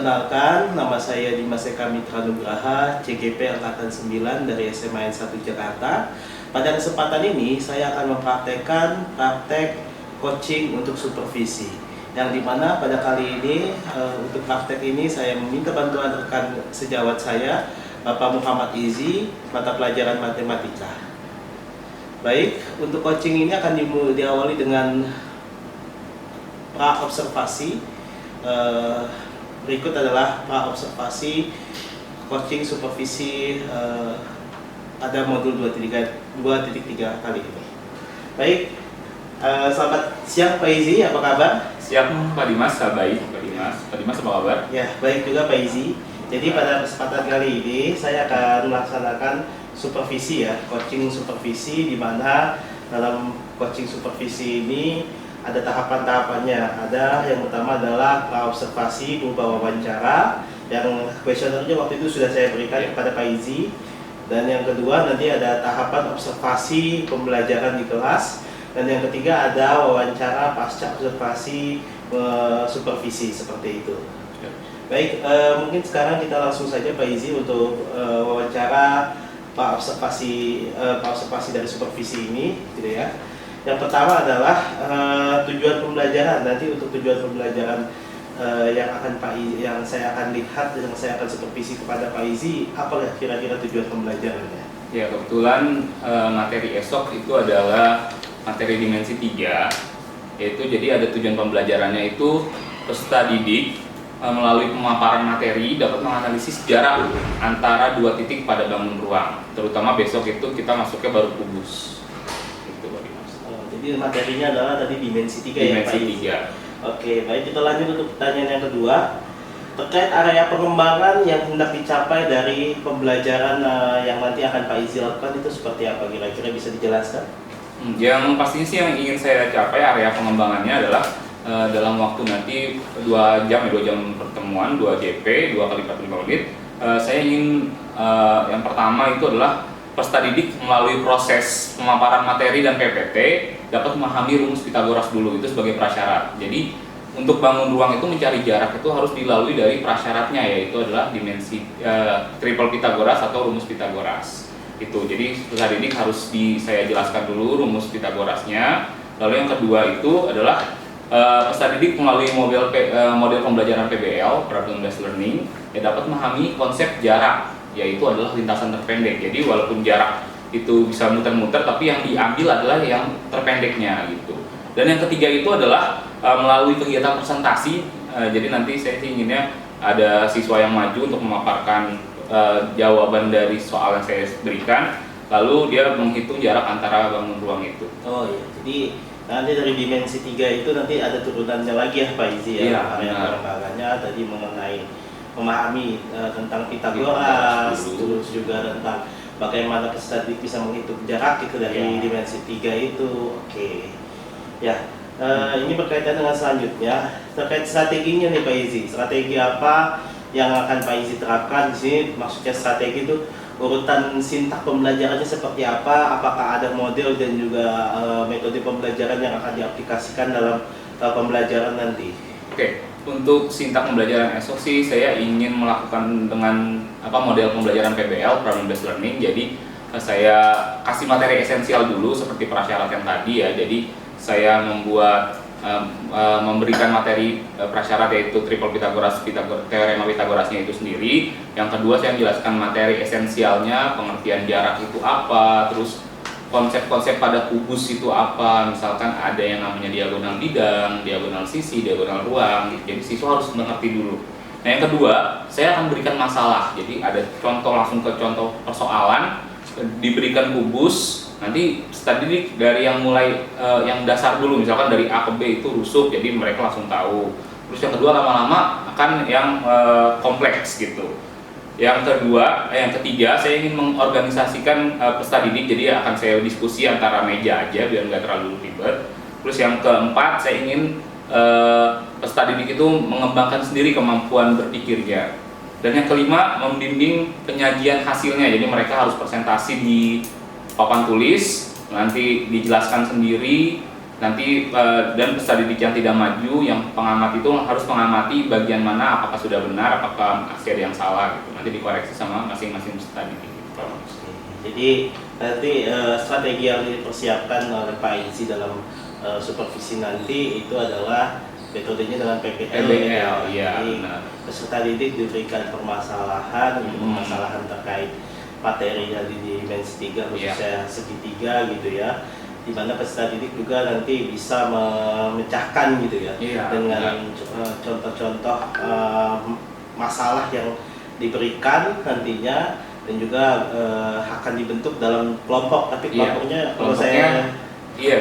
Perkenalkan, nama saya Dimas Eka Mitra Nugraha, CGP Angkatan 9 dari SMA N1 Jakarta. Pada kesempatan ini, saya akan mempraktekkan praktek coaching untuk supervisi. Yang dimana pada kali ini, untuk praktek ini saya meminta bantuan rekan sejawat saya, Bapak Muhammad Izi, mata pelajaran matematika. Baik, untuk coaching ini akan diawali dengan pra-observasi. Berikut adalah pra-observasi coaching supervisi pada modul 2.3 kali ini. Baik, selamat siang Pak Izi, apa kabar? Siap Pak Dimas, baik Pak Dimas apa kabar? Ya, baik juga Pak Izi. Jadi pada kesempatan kali ini saya akan melaksanakan supervisi ya, coaching supervisi, di mana dalam coaching supervisi ini ada tahapan-tahapannya. Ada yang pertama adalah pra-observasi berupa wawancara, yang kuesionernya waktu itu sudah saya berikan kepada Pak Izi. Dan yang kedua nanti ada tahapan observasi pembelajaran di kelas. Dan yang ketiga ada wawancara pasca observasi supervisi, seperti itu. Baik, mungkin sekarang kita langsung saja Pak Izi untuk wawancara pra-observasi dari supervisi ini, gitu ya. Yang pertama adalah tujuan pembelajaran. Nanti untuk tujuan pembelajaran yang saya akan lihat, yang saya akan supervisi kepada Pak Izi, apa kira-kira tujuan pembelajarannya? Ya, kebetulan materi esok itu adalah materi dimensi 3, yaitu jadi ada tujuan pembelajarannya itu peserta didik melalui pemaparan materi dapat menganalisis jarak antara dua titik pada bangun ruang. Terutama besok itu kita masuknya baru kubus. Jadi materinya adalah tadi dimensi 3 ya Pak Izi? 3. Oke, baik, kita lanjut untuk pertanyaan yang kedua. Terkait area pengembangan yang hendak dicapai dari pembelajaran yang nanti akan Pak Izi lakukan, itu seperti apa kira-kira, bisa dijelaskan? Yang pastinya sih yang ingin saya capai area pengembangannya adalah dalam waktu nanti 2 jam pertemuan, 2 JP, 2 kali 45 menit. Saya ingin yang pertama itu adalah peserta didik melalui proses pemaparan materi dan PPT dapat memahami rumus Pitagoras dulu, itu sebagai prasyarat. Jadi untuk bangun ruang itu mencari jarak itu harus dilalui dari prasyaratnya, yaitu adalah dimensi triple Pitagoras atau rumus Pitagoras. Itu jadi peserta didik harus saya jelaskan dulu rumus Pitagorasnya. Lalu yang kedua itu adalah peserta didik melalui model pembelajaran PBL, Problem Based Learning, dapat memahami konsep jarak, yaitu adalah lintasan terpendek. Jadi walaupun jarak itu bisa muter-muter, tapi yang diambil adalah yang terpendeknya gitu. Dan yang ketiga itu adalah melalui kegiatan presentasi. Jadi nanti saya inginnya ada siswa yang maju untuk memaparkan jawaban dari soal yang saya berikan, lalu dia menghitung jarak antara bangun ruang itu. Oh iya, jadi nanti dari dimensi 3 itu nanti ada turunannya lagi ya Pak Izi ya, area pengembangannya tadi mengenai memahami tentang Pitagoras, terus juga tentang bagaimana peserta didik bisa menghitung jarak gitu dari dimensi 3 itu. Oke. Ya, ini berkaitan dengan selanjutnya terkait strateginya nih Pak Izi. Strategi apa yang akan Pak Izi terapkan di sini? Maksudnya strategi itu urutan sintak pembelajarannya seperti apa? Apakah ada model dan juga metode pembelajaran yang akan diaplikasikan dalam pembelajaran nanti? Oke. Untuk sintak pembelajaran esok sih saya ingin melakukan dengan model pembelajaran PBL, Problem Based Learning. Jadi saya kasih materi esensial dulu seperti prasyarat yang tadi ya. Jadi saya memberikan materi prasyarat, yaitu triple Pitagoras, teorema Pitagorasnya itu sendiri. Yang kedua saya menjelaskan materi esensialnya, pengertian jarak itu apa, terus konsep-konsep pada kubus itu apa, misalkan ada yang namanya diagonal bidang, diagonal sisi, diagonal ruang gitu. Jadi siswa harus mengerti dulu. Nah yang kedua, saya akan berikan masalah. Jadi ada contoh, langsung ke contoh persoalan, diberikan kubus. Nanti peserta didik dari yang mulai yang dasar dulu, misalkan dari A ke B itu rusuk, jadi mereka langsung tahu. Terus yang kedua lama-lama akan yang kompleks gitu. Yang ketiga saya ingin mengorganisasikan peserta didik, jadi akan saya diskusi antara meja aja biar nggak terlalu ribet. Terus yang keempat saya ingin peserta didik itu mengembangkan sendiri kemampuan berpikirnya. Dan yang kelima membimbing penyajian hasilnya, jadi mereka harus presentasi di papan tulis, nanti dijelaskan sendiri nanti dan peserta didik yang tidak maju, yang pengamat itu harus mengamati bagian mana apakah sudah benar, apakah masih ada yang salah gitu. Nanti dikoreksi sama masing-masing peserta didik. Gitu. Jadi nanti strategi yang dipersiapkan oleh Pak Izzy dalam supervisi nanti itu adalah metodenya dengan PBL. Iya. Jadi peserta didik diberikan permasalahan, permasalahan terkait materi yang di dimensi 3 khususnya segitiga gitu ya, di mana peserta didik juga nanti bisa memecahkan gitu ya, dengan contoh-contoh masalah yang diberikan nantinya, dan juga akan dibentuk dalam kelompok, tapi kelompoknya kalau saya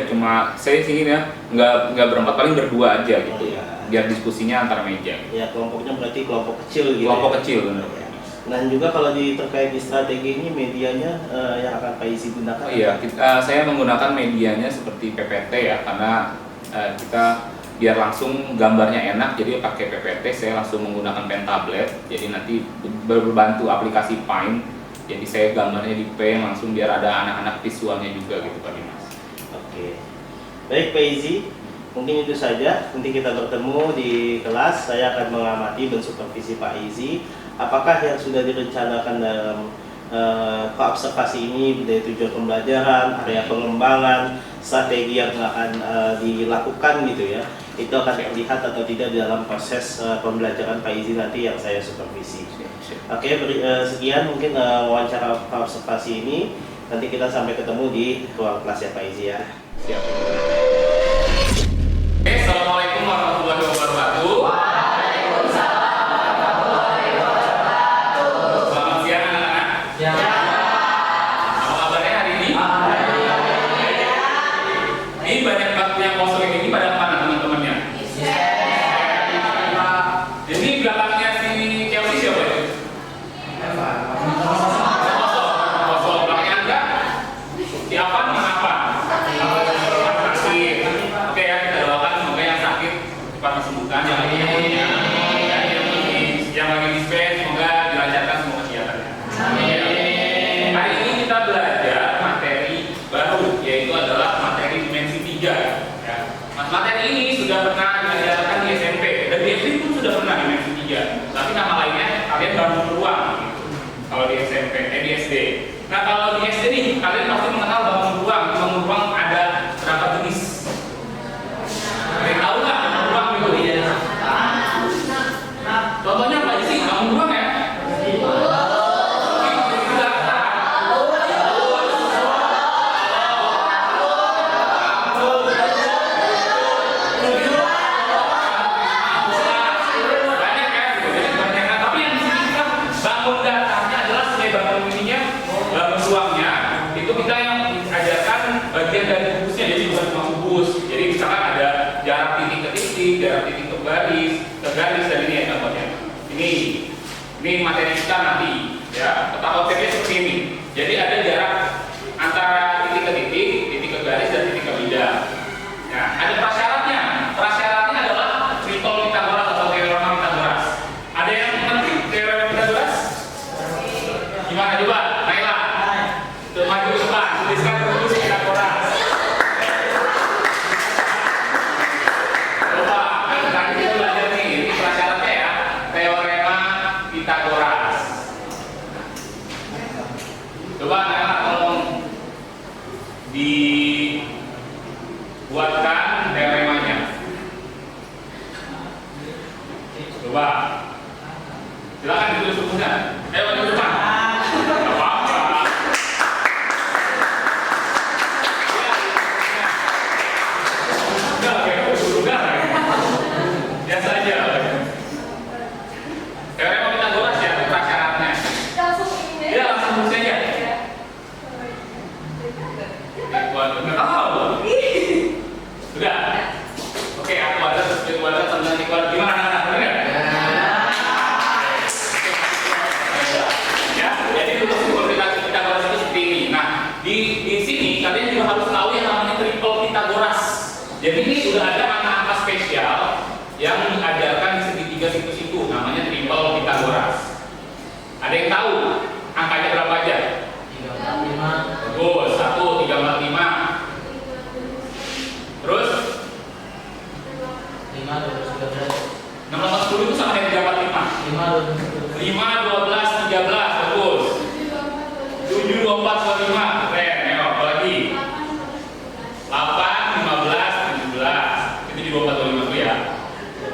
cuma saya sih ya nggak berempat, paling berdua aja gitu, biar diskusinya antar meja. Ya, kelompoknya berarti kelompok kecil gitu. Kelompok kecil benar. Dan juga kalau terkait di strategi ini, medianya yang akan Pak Izzy gunakan? Saya menggunakan medianya seperti PPT ya, karena kita biar langsung gambarnya enak, jadi pakai PPT. Saya langsung menggunakan pen tablet, jadi nanti berbantu aplikasi Paint. Jadi saya gambarnya di pen langsung, biar ada anak-anak visualnya juga gitu Pak Dimas. Oke, baik Pak Izzy, mungkin itu saja. Nanti kita bertemu di kelas. Saya akan mengamati dan supervisi Pak Izzy apakah yang sudah direncanakan dalam koobservasi ini, dari tujuan pembelajaran, area pengembangan, strategi yang akan dilakukan gitu ya, itu akan terlihat atau tidak di dalam proses pembelajaran Pak Izzy nanti yang saya supervisi. Oke, sekian mungkin wawancara koobservasi ini. Nanti kita sampai ketemu di ruang kelas ya Pak Izzy ya. Siap. Oke, assalamualaikum warahmatullahi wabarakatuh. Ini banyak bangku yang kosong ini pada kemana teman-temannya? Ini belakangnya si Chelsea siapa ya? Kosong. Belakangnya enggak? Si Avan mana Avan? Sakit. Oke ya, kita doakan semoga yang sakit cepat disembuhkan, yang lagi punya, yang lagi dispen semoga dilancarkan semua kegiatannya. Hari ini kita belajar materi baru, yaitu adalah materi dimensi 3 ya. Materi ini sudah pernah diajarkan di SMP dan di SD pun sudah pernah dimensi 3, tapi nama lainnya kalian bangun ruang gitu. Kalau di SMP, di SD. Nah kalau di SD nih, kalian pasti mengenal bangun ruang. Bangun ruang ada berapa jenis? Kalian tahu nggak bangun ruang itu? Contohnya apa aja sih bangun ruang ya? Jarak titik ke garis dan ini ya contohnya. Ini materi kita nanti ya. Peta konsepnya seperti ini. Jadi ada jarak antara titik ke titik, titik ke garis dan titik ke bidang. Nah, ada prasyaratnya. Prasyaratnya adalah triple Pythagoras atau teorema Pythagoras. Ada yang mengerti teorema Pythagoras? Gimana coba? Naila. Maju ke depan, tuliskan rumus Pythagoras. Coba Nela tolong dibuatkan teoremanya. Coba. Silakan ditulis rumusnya. Ayo maju ke depan. Enggak apa-apa. Enggak kayak udah. Biasa aja. Teorema Pythagoras ya, prasyaratnya. Ya, langsung rumus aja. Sudah. Oke, aku ada tentang ekuador gimana? Benar nggak? Ya, jadi rumus simplifikasi Pythagoras itu seperti ini. Nah, di sini kalian juga harus tahu yang namanya triple Pythagoras. Jadi ini sudah ada angka-angka spesial yang diajarkan di segitiga situs itu, namanya triple Pythagoras. Ada yang tahu angkanya berapa aja? 345. Bagus, 1, 345. Terus 4, 25, keren. Ayo, apa lagi? 8, 15, 17. Itu di 24, 25 tuh ya.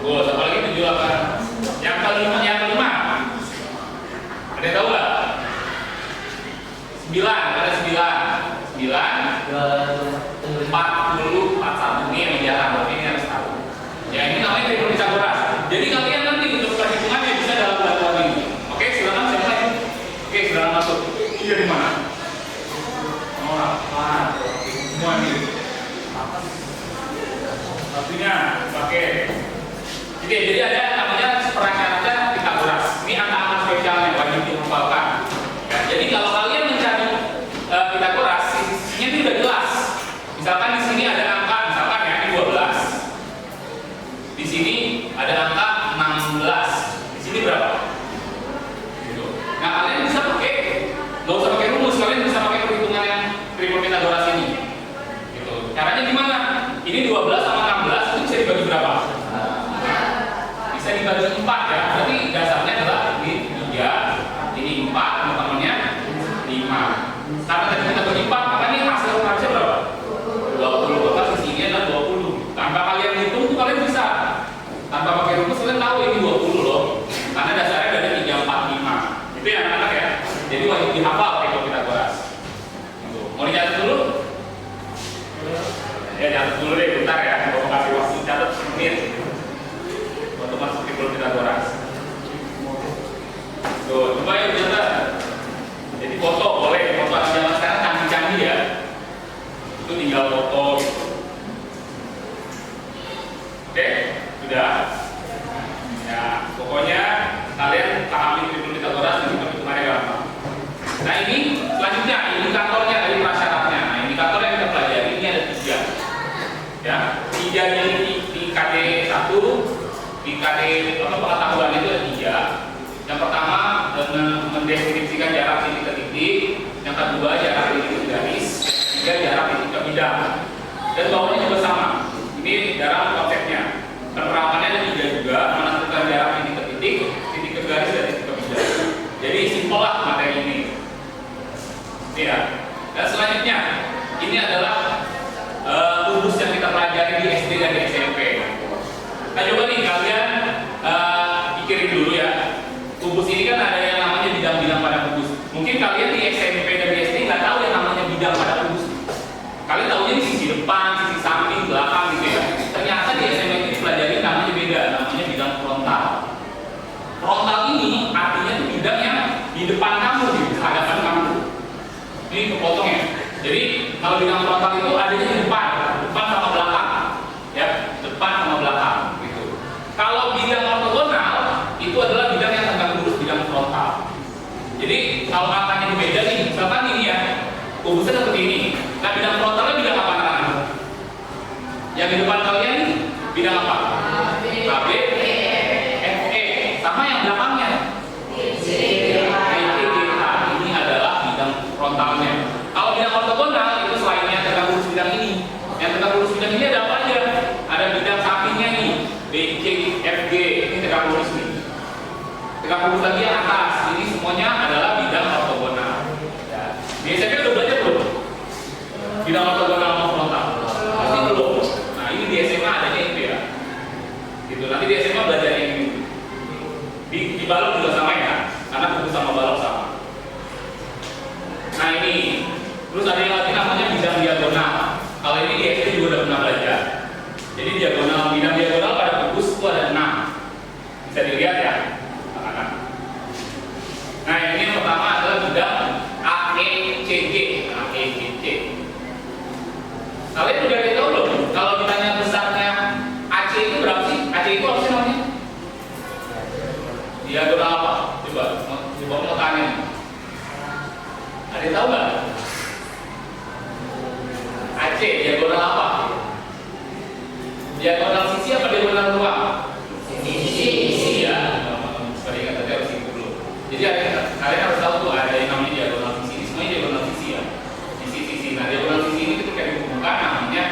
Bagus, apa lagi 78? Yang kelima. Ada yang tahu nggak? 9, ada 9. 40, 41 ini yang jarang, tapi ini harus tahu. Ya ini namanya tripel Pythagoras. Jadi kalian nanti untuk perhitungannya bisa dalam bantuan ini. Oke, silakan saya mulai. Oke, silakan masuk. Iya di mana? Oh, apa? Semua ini. Artinya pakai. Oke, jadi ada namanya perangkatnya Pythagoras. Ini angka-angka spesial yang wajib dihafalkan. Ya, jadi kalau kalian mencari Pythagoras, sisinya itu udah jelas. Misalkan di sini ada angka, misalkan ya ini 12. Di sini ada angka 16. Di sini berapa? Gitu. Nah kalian bisa pakai, nggak usah pakai rumus, kalian bisa pakai perhitungan yang tripel Pythagoras ini. Gitu. Caranya gimana? Ini 12 sama 16 itu bisa dibagi berapa? Bisa dibagi 4 ya. Berarti dasarnya adalah ini 3, ini 4, teman-temannya 5. Karena tadi kita bagi 4, maka ini hasil harusnya berapa? 20, maka sisinya adalah 20. Tanpa kalian hitung tuh kalian bisa. Tanpa pakai rumus kalian tahu ini 20 loh. Karena dasarnya dari 3, 4, 5. Itu ya anak-anak ya. Jadi wajib dihafal tripel Pythagoras. Gitu. Mau dicatat dulu? Ya catat dulu deh, bentar ya. Mau kasih waktu catat semenit untuk masuk tripel Pythagoras. Tuh, coba ya catat. Jadi foto boleh, foto anak zaman sekarang canggih-canggih ya. Itu tinggal foto. Oke, sudah. Ya, pokoknya kalian pahami tripel Pythagoras dan perhitungannya gampang. Nah ini selanjutnya indikatornya dari prasyaratnya. Nah indikator yang kita pelajari ini ada 3. Ya, 3 di KD 1, di KD pengetahuan itu ada 3. Yang pertama mendeskripsikan jarak titik ke titik, yang kedua jarak titik ke garis, ketiga jarak titik ke bidang. Dan bawahnya juga sama. Ini dalam konsepnya. Penerapannya ada 3 juga, menentukan jarak titik ke titik, titik ke garis dan titik ke bidang. Jadi simpel lah materi ini. Ya. Dan selanjutnya ini adalah kubus yang kita pelajari di SD dan di SMP. Nah coba nih kalian pikirin dulu ya. Kubus ini kan ada yang namanya bidang-bidang pada kubus. Mungkin kalian di SMP dan di SD nggak tahu yang namanya bidang pada kubus. Kalian tahunya di sisi depan, sisi samping, belakang gitu ya. Ternyata di SMP ini dipelajari namanya beda, namanya bidang frontal. Frontal ini artinya itu bidang yang di depan kamu, di hadapan kamu. Ini kepotong ya. Jadi kalau bidang frontal itu adanya di depan sama belakang, ya, depan sama belakang gitu. Kalau bidang ortogonal itu adalah bidang yang tegak lurus, bidang frontal. Jadi kalau angkanya beda nih, misalkan ini ya, kubusnya seperti ini. Nah bidang frontalnya bidang apa anak-anak? Yang di depan kalian nih bidang apa? AB, FE, sama yang belakangnya. Ini adalah bidang frontalnya. Kalau bidang ortogonal itu selainnya tegak lurus bidang ini. Yang tegak lurus bidang ini ada apa aja? Ada bidang sampingnya nih, BC, FG, ini tegak lurus nih. Tegak lurus lagi yang atas, ini semuanya adalah bidang ortogonal. Ya. Di SMP udah belajar belum? Bidang ortogonal sama frontal? Pasti belum. Nah ini di SMA adanya itu ya. Gitu. Nanti di SMA belajar yang ini. Di balok juga sama ya, karena kubus sama balok sama. Nah ini, terus ada yang lagi namanya bidang diagonal. Kalau ini di SD juga udah pernah belajar. Jadi bidang diagonal pada kubus itu ada 6. Bisa dilihat ya. Nah ini yang pertama adalah bidang AECG. Kalian udah tahu belum? Kalau ditanya besarnya AC itu berapa sih? AC itu apa sih namanya? Diagonal apa? Coba mau tanya. Ada yang tahu nggak? AC diagonal apa? Diagonal sisi apa diagonal ruang? Sisi ya. Seperti yang tadi harus ikut dulu. Jadi kalian harus tahu tuh ada yang namanya diagonal sisi. Ini semuanya diagonal sisi ya. Sisi. Nah diagonal sisi ini ketika dihubungkan namanya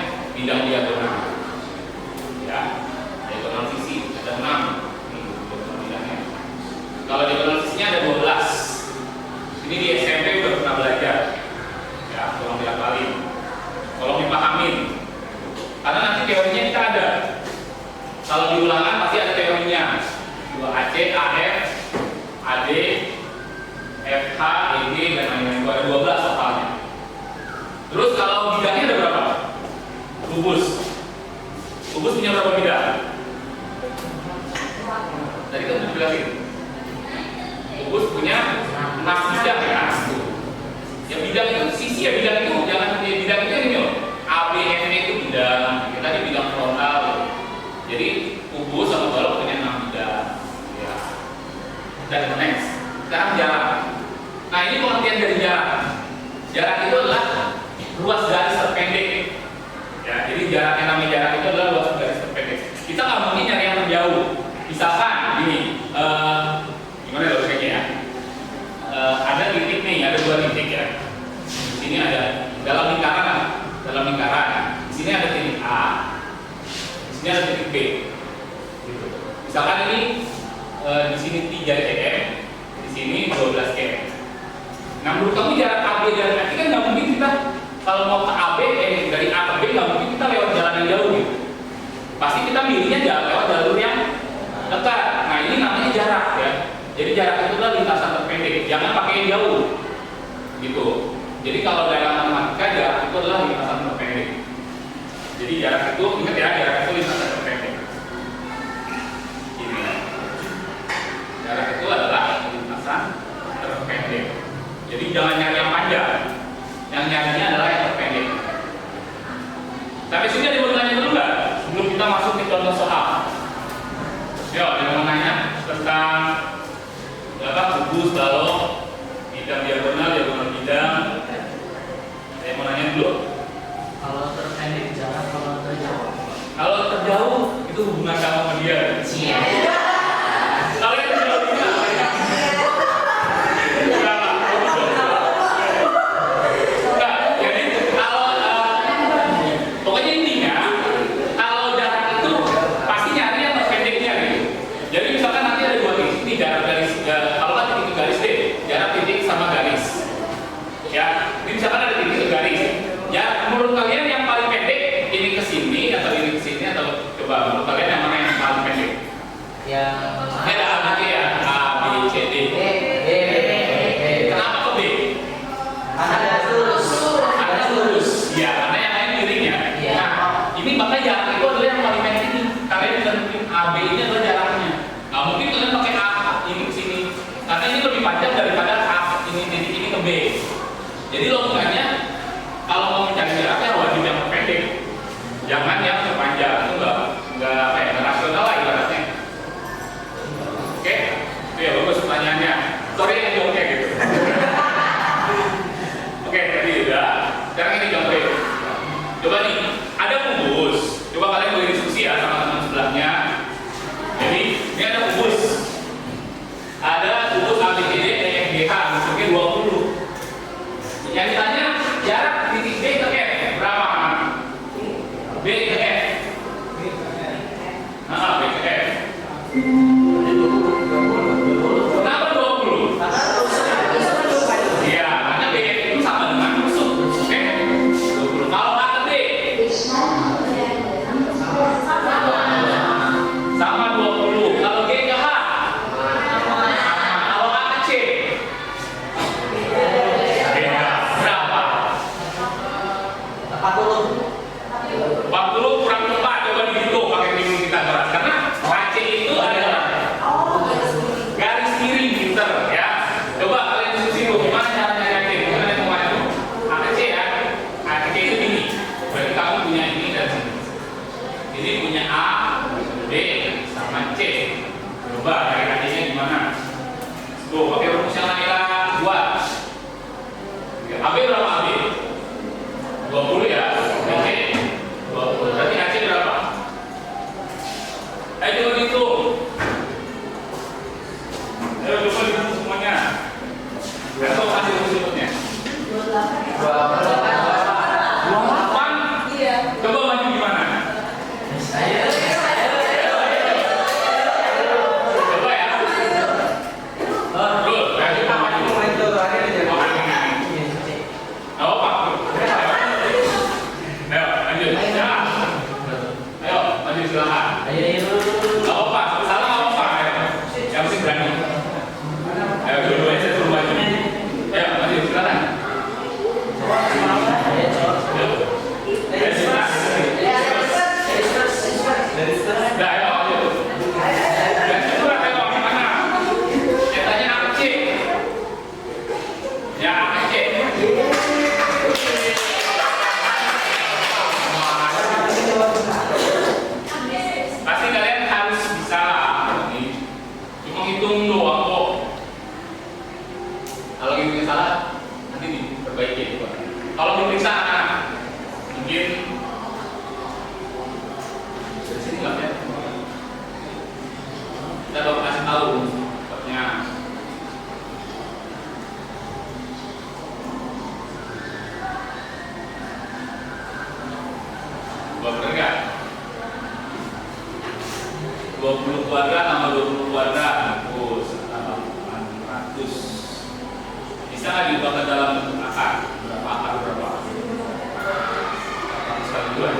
ya bidang itu jangan bidang itu ini loh. ABN itu bidang, kita di bidang frontal. Jadi kubus sama balok punya 6 bidang. Ya. Dan next, sekarang jarak. Nah ini pengertian dari jarak. Jarak itu adalah ruas garis terpendek. Ya, jadi jarak yang namanya jarak itu adalah luas garis terpendek. Kita nggak mungkin nyari yang terjauh. Misalkan ini, gimana ya logikanya ya? Ada titik nih, ada 2 titik ya. Di sini ada dalam lingkaran. Di sini ada titik A, di sini ada titik B. Gitu. Misalkan ini di sini 3 cm, di sini 12 cm. Nah menurut kamu jarak AB dan AC kan nggak mungkin kita kalau mau ke AB dari A ke B nggak mungkin kita lewat jalan yang jauh gitu. Pasti kita milihnya jalan lewat jalur yang dekat. Nah ini namanya jarak ya. Jadi jarak itu adalah lintasan terpendek. Jangan pakai yang jauh, gitu. Jadi kalau dalam matematika jarak itu adalah lintasan terpendek. Jadi jarak itu ingat ya jarak itu lintasan terpendek. Ini ya. Jarak itu adalah lintasan terpendek. Jadi jangan nyari yang panjang. Yang nyarinya adalah yang terpendek. Sampai sini ada yang mau tanya dulu nggak? Sebelum kita masuk ke contoh soal. Yo, ada yang mau nanya tentang kubus, balok, bidang diagonal bidang. Ada yang mau nanya dulu? Kalau terpendek jarak, kalau terjauh. Kalau terjauh itu hubungan kamu sama dia. Iya. Kalau yang terjauh ini apa ya? Jadi kalau pokoknya intinya kalau jarak itu pasti nyari yang terpendeknya gitu. Jadi misalkan nanti ada 2 titik, ini jarak garis, kalau kan titik ke garis deh, jarak titik sama garis. Ya, ini misalkan ada titik ke garis. Ya, menurut kalian yang paling pendek ini ke sini atau ini ke sini atau coba menurut kalian yang mana yang paling pendek? Yang Ada A, B, C ya, A, B, C, D. Kenapa ke B? ada lurus. Karena lurus. Ya, karena yang lain miring ya. Iya. Nah, ini maka jarak itu adalah yang paling pendek ini. Kalian bisa mungkin A, B ini adalah jaraknya. Nggak mungkin kalian pakai A ini ke sini. Karena ini lebih panjang daripada A ini titik ini ke B. Jadi logikanya kalau mau mencari jaraknya wajib yang terpendek. Jangan yang terpanjang. Itu nggak apa ya, nggak rasional lah ibaratnya. Oke? Itu ya bagus pertanyaannya. Sorry yang jawabnya gitu. Oke, tadi udah. Sekarang ini contohnya. Coba nih, ada kubus. Coba kalian boleh diskusi ya sama teman sebelahnya. Jadi, ini ada kubus. Ada kubus ABCD, EFGH, bentuknya 20. Yang ditanya jarak titik B ke F berapa? B ke F. Nah, B ke F. Kenapa 20? Iya, karena B itu sama dengan musuh. Oke? 20. Kalau A ke D sama 20. Kalau G ke H kalau A ke C beda. Berapa? 40 kurang 4. Coba dihitung pakai minum kita berat. Karena AC itu adalah garis miring pinter ya. Coba kalian diskusi dulu gimana cara nyari AC. Gimana yang mau maju? AC ya. AC itu ini. Berarti kamu punya ini dan sini. Jadi punya A, B, sama C. Coba cari AC-nya gimana? Tuh, pakai rumus yang lain buat. AB berapa AB? 20 ya. AC 20. Berarti AC berapa? Ayo coba hitung. Ayo coba hitung semuanya. Berapa hasil rumusnya? 28. Iya. Coba maju gimana? Coba ya. Good. Berarti kita maju. Oh, apa? Ayo, lanjut. Ya. Ayo, maju silakan. Gak apa, salah gak apa. Yang penting berani. Ayo, dua-duanya saya suruh maju. Ayo, maju silakan. Tolong diperiksa anak-anak. Mungkin dari sini nggak ya? Kita bakal kasih tahu sebabnya. Bener nggak? 20 kuadrat tambah 20 kuadrat bagus, tambah 400. Bisa nggak diubah ke dalam bentuk akar? Berapa akar berapa? 400 kali 2 ya?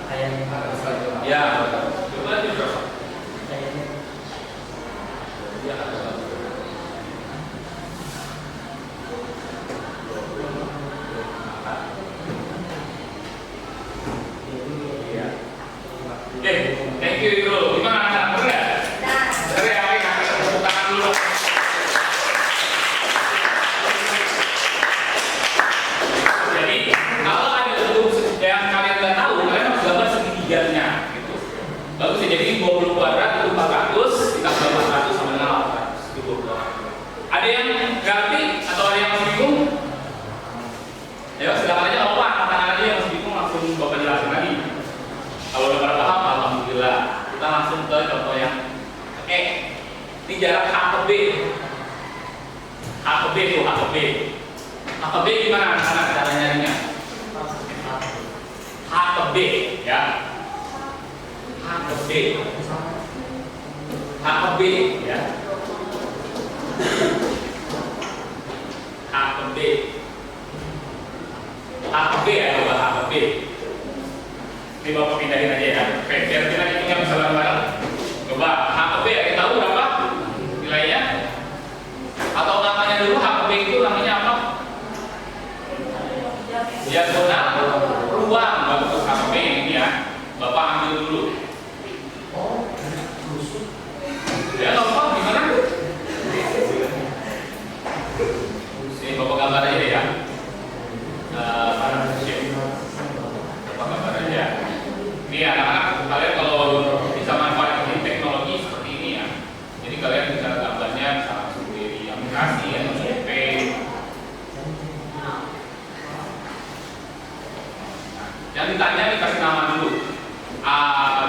Kayaknya 400 kali 2. Ya, coba aja berapa? Kayaknya Ya, ada. Oke, thank you Ibnu. Gimana anak-anak, bener nggak? Bener ya, oke, kasih tepuk tangan dulu. Jadi, kalau ada bentuk yang kalian nggak tahu, kalian harus gambar segitiganya, gitu. Bagus ya, jadi 20 kuadrat itu 400, kita gambar 100 sama dengan 800, itu 20 kuadrat. Ada yang ngerti atau ada yang masih bingung? Ayo, silakan aja, kalau Pak, tangan aja yang masih bingung langsung Bapak jelasin lagi. Kalau udah pada paham, alhamdulillah. Kita langsung ke contoh yang ini jarak H ke B. H ke B tuh, H ke B. H ke B gimana anak cara nyarinya? H ke B ya. H ke B. H ke B ya. H ke B. H ke B ya, coba H ke B. Ini Bapak pindahin aja ya. Oke, biar kita hitungnya bisa bareng-bareng. Coba H ke B ya, kita tahu berapa nilainya? Atau namanya dulu H ke B itu namanya apa? Diagonal ruang. Bagus, H ke B ini ya. Bapak ambil dulu. Ya, Bapak gimana? Ini Bapak gambar aja ya. Bapak gambar aja. Ini anak-anak, kalian kalau bisa manfaatin teknologi seperti ini ya, jadi kalian bisa gambarnya bisa langsung dari aplikasi atau HP. Yang ditanya dikasih nama dulu A,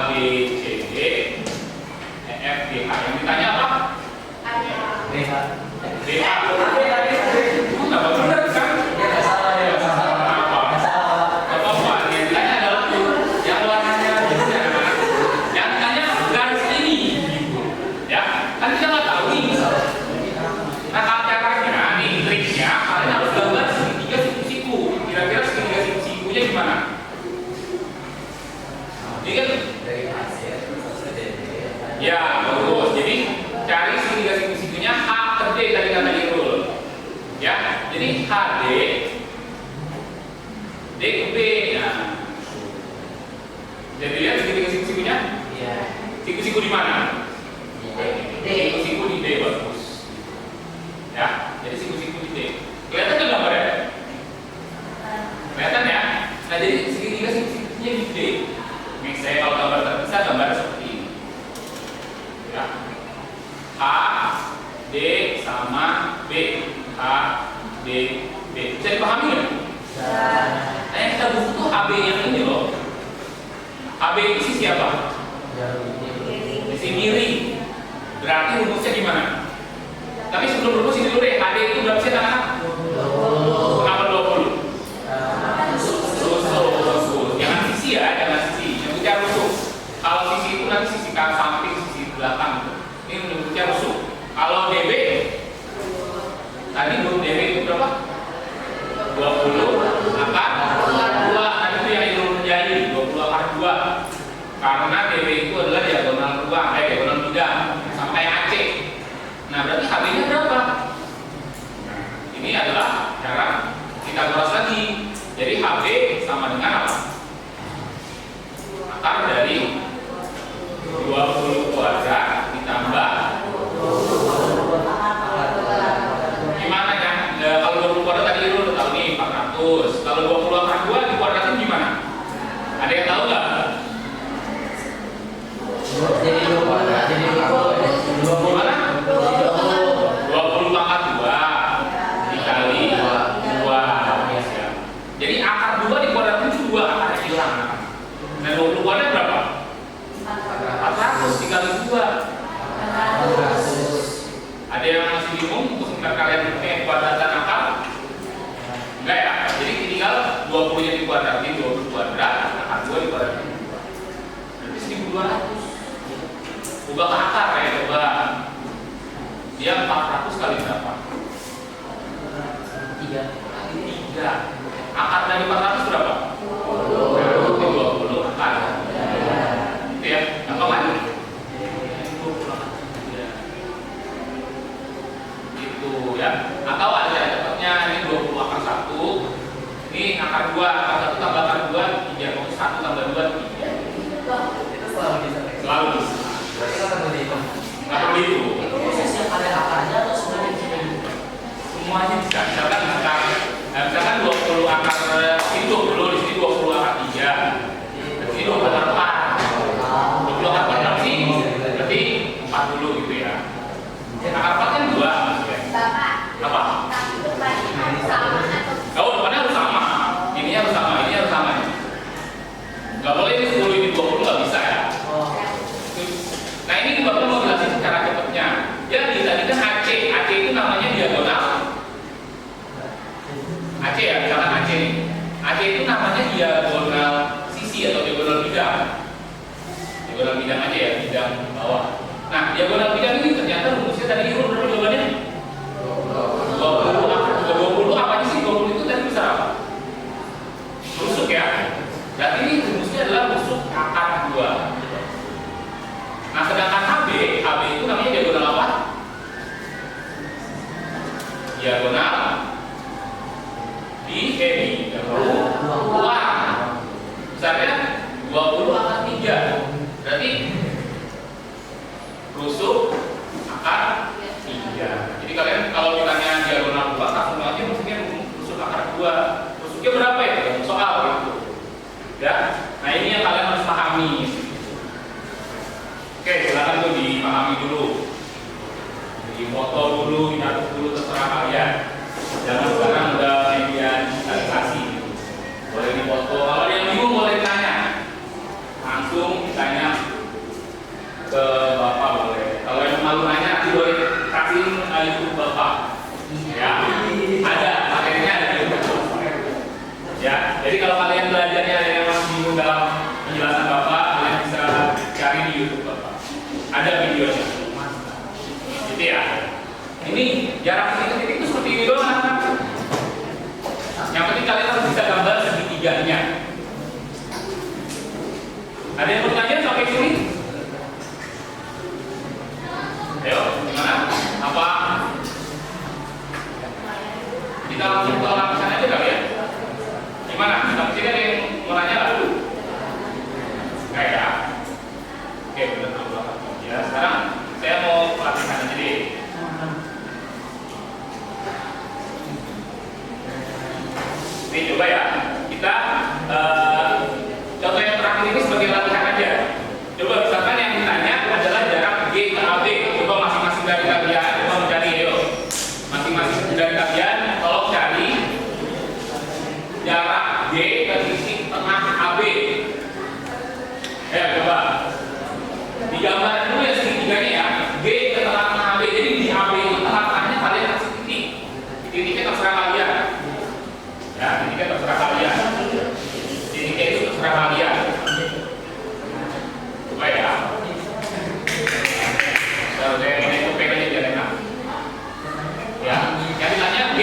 B, C, D, E, F, G, H. Yang ditanya apa? B. D, A. Kenapa benar kan? Ya nggak salah ya. Nggak salah. Apa-apa, yang ditanya adalah yang warnanya birunya. Yang ditanya garis ini, ya. Kan kita nggak tahu nih. Nah, caranya, nih triknya, kalian harus gambar segitiga siku-siku. Kira-kira segitiga siku-sikunya gimana? Ini kan? Ya, bagus. Jadi cari segitiga siku-sikunya H ke D tadi kata Irul. Ya, jadi HD D ke B. Nah, jadi lihat segitiga siku-sikunya. Iya. Siku-siku di mana? D. Siku-siku di D, bagus. Ya, jadi siku-siku di D. Kelihatan nggak gambarnya? Kelihatan ya? Nah, jadi segitiga siku-sikunya di D. Nih, saya kalau gambar terpisah gambar seperti ini. Ya. H, D sama B. H, D, B. Bisa dipahami nggak? Nah, yang kita butuh tuh HB yang ini loh. HB itu sisi apa? Sisi kiri. Berarti rumusnya gimana? Tapi sebelum rumus ini dulu deh. HD itu berapa sih anak-anak? 20. Kenapa 20? Rusuk. Jangan sisi ya, jangan sisi. Nyebutnya rusuk. Kalau sisi itu nanti sisi kanan samping, sisi belakang. Ini menyebutnya rusuk. Kalau DB, tadi DB itu berapa? 20 akar 2. Tadi itu yang itu menjadi 20 akar 2. Karena DB itu adalah diagonal ruang, diagonal bidang sampai AC. Nah, berarti HB-nya berapa? Nah, ini adalah cara kita boros lagi. Jadi HB sama dengan apa? Akar dari 20 kuadrat ditambah gimana ya? Kalau 20 kuadrat tadi lu udah tahu nih 400. Kalau 20 akar 2 dikuadratin gimana? Ada yang tahu nggak? Jadi 20. Gimana? 20 pangkat 2 kalian punya kuadratan akar? Enggak ya? Jadi tinggal 20 nya dikuadratin 20 kuadrat, akar 2 dikuadratin 2. Berarti 1200. Ubah ke akar ya, coba. Dia 400 kali berapa? 3. Akar dari 400 berapa? 20 akar. Itu ya, gampang kan? Itu ya. Atau ada cara cepatnya, ini 20 akar 1. Ini akar 2, akar 1 tambah akar 2, 3. Maksudnya 1 tambah 2, 3. Itu selalu bisa. Selalu bisa. Berarti kan perlu dihitung. Nggak perlu itu. Itu khusus yang ada akarnya atau semuanya bisa dihitung? Semuanya bisa. Misalkan 20 akar ini 20, di sini 20 akar 3. Di sini 20 akar 4. 20 akar 4 berapa sih? Berarti 40 gitu ya. Akar 4 kan 2 maksudnya. Bapak, Apa? tapi depannya harus sama atau Oh, depannya harus sama. Ini harus sama, ini harus sama. Nggak boleh ini 10, ini 20, nggak bisa ya. Oh. Nah ini Bapak mau jelasin cara cepatnya. Jadi tadi kan AC itu namanya diagonal. AC ya, misalkan AC nih. AC itu namanya diagonal sisi atau diagonal bidang. Diagonal bidang aja ya, bidang bawah. Nah, diagonal bidang ini ternyata rumusnya tadi berapa jawabannya? 20 apa aja sih? 20 itu tadi besar apa? Rusuk ya. Berarti ini rumusnya adalah rusuk akar 2. Nah, sedangkan HB itu namanya diagonal apa? Diagonal buang. Besarnya 20 akar 3. Berarti rusuk akar 3. Jadi kalian kalau ditanya diagonal buang, langsung aja maksudnya rusuk akar 2. Rusuknya berapa ya? Soal gitu. Ya. Nah, ini yang kalian harus pahami. Oke, silakan tuh dipahami dulu, difoto dulu, dicatat dulu, terserah kalian. Jangan sekarang udah media digitalisasi, boleh difoto. Kalau ada yang bingung boleh ditanya, langsung ditanya ke bapak boleh. Kalau yang malu nanya nanti boleh kasih YouTube bapak. Ya, ada materinya ada di YouTube. Ya, jadi kalau kalian belajarnya ada yang masih bingung dalam penjelasan bapak, kalian bisa cari di YouTube bapak. Ada videonya. Gitu ya. Ini jarak titik-titik itu seperti ini doang anak-anak. Yang penting kalian harus bisa gambar segitiganya. Ada yang bertanya sampai sini? Ayo, gimana? Apa? Kita langsung ke lapisan aja kali ya? Gimana? Sampai sini ada yang mau nanya nggak? Kayak oke, benar benar. Ya, sekarang saya mau pelatihan aja deh. Ini coba ya, kita contoh yang terakhir ini sebagai latihan aja. Coba misalkan yang ditanya adalah jarak G ke AB. Coba masing-masing dari kalian, coba mencari ayo. Masing-masing dari kalian, tolong cari jarak G ke titik tengah AB. Ya, coba digambar dulu ya segitiganya ya. G ke tengah-tengah AB. Jadi di AB itu tengah-tengahnya kalian kasih titik. Titiknya terserah kalian. Ya, titiknya terserah kalian. Titiknya itu terserah kalian. Coba ya. Saya pakai topeng aja biar enak. Ya, yang ditanya G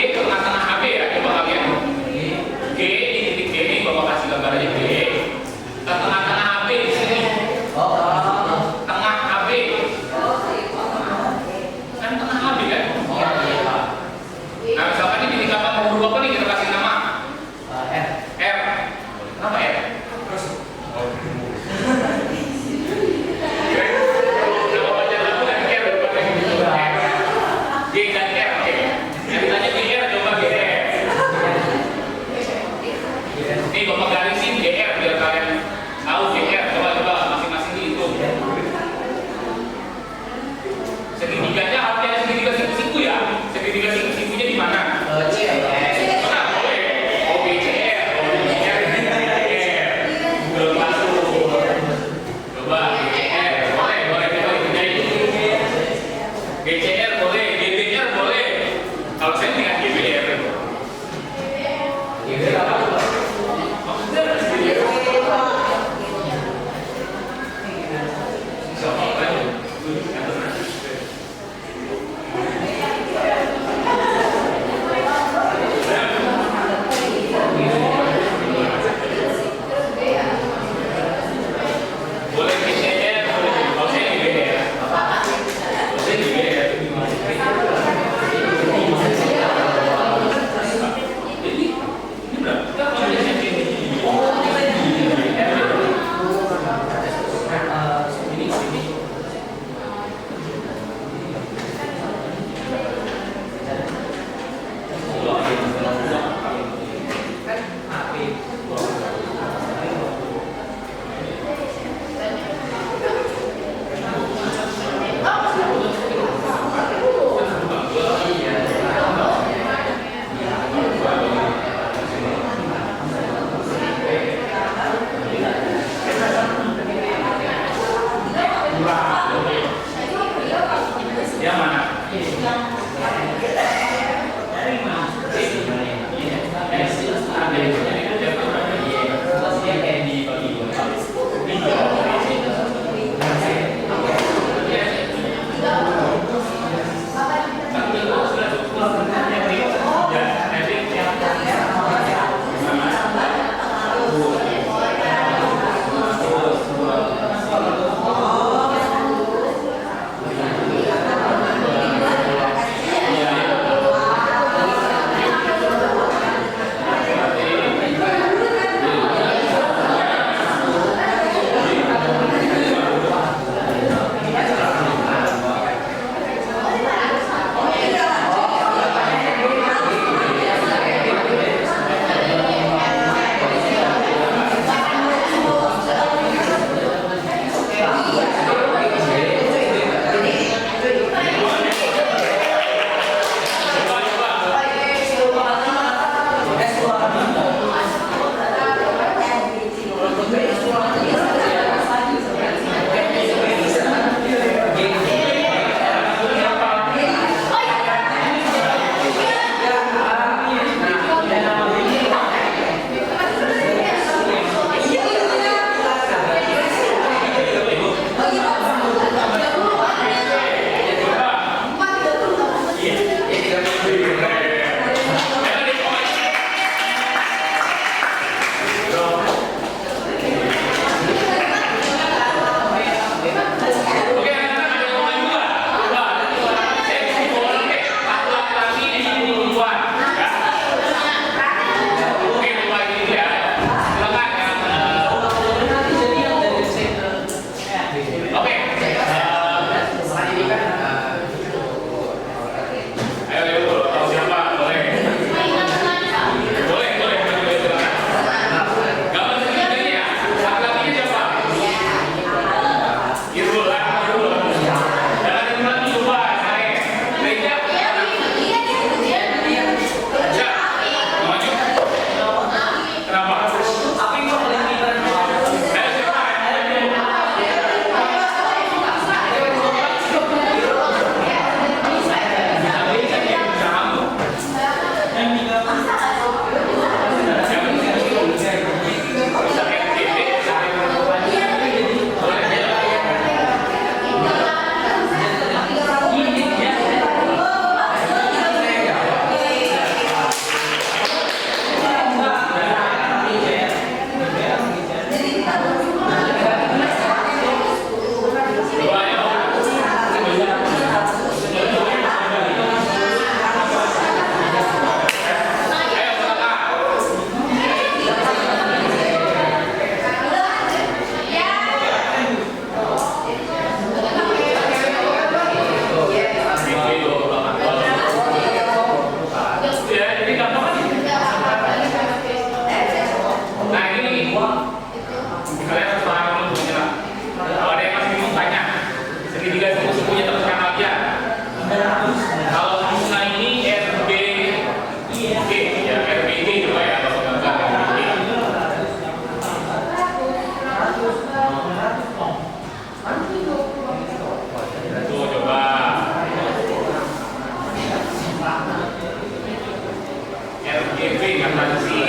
Kevin atasi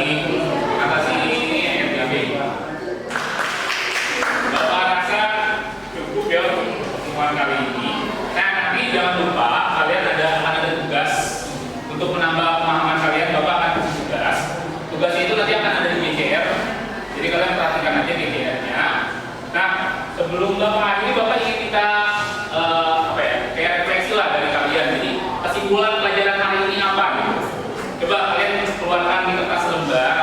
FGB. Bapak rasa cukup ya untuk pertemuan kali ini. Nah, nanti jangan lupa kalian akan ada tugas untuk menambah pemahaman kalian. Bapak akan kasih tugas. Tugasnya itu nanti akan ada di GCR. Jadi kalian perhatikan aja GCR-nya. Nah, sebelum Bapak akhiri, Bapak ingin kita kayak refleksi lah dari kalian. Jadi kesimpulan pelajaran hari ini apa? Gitu. Coba kalian keluarkan di kertas lembar.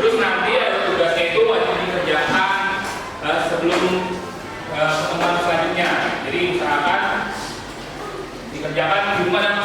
Terus nanti ada tugasnya itu wajib dikerjakan sebelum pertemuan selanjutnya. Jadi misalkan dikerjakan di rumah dan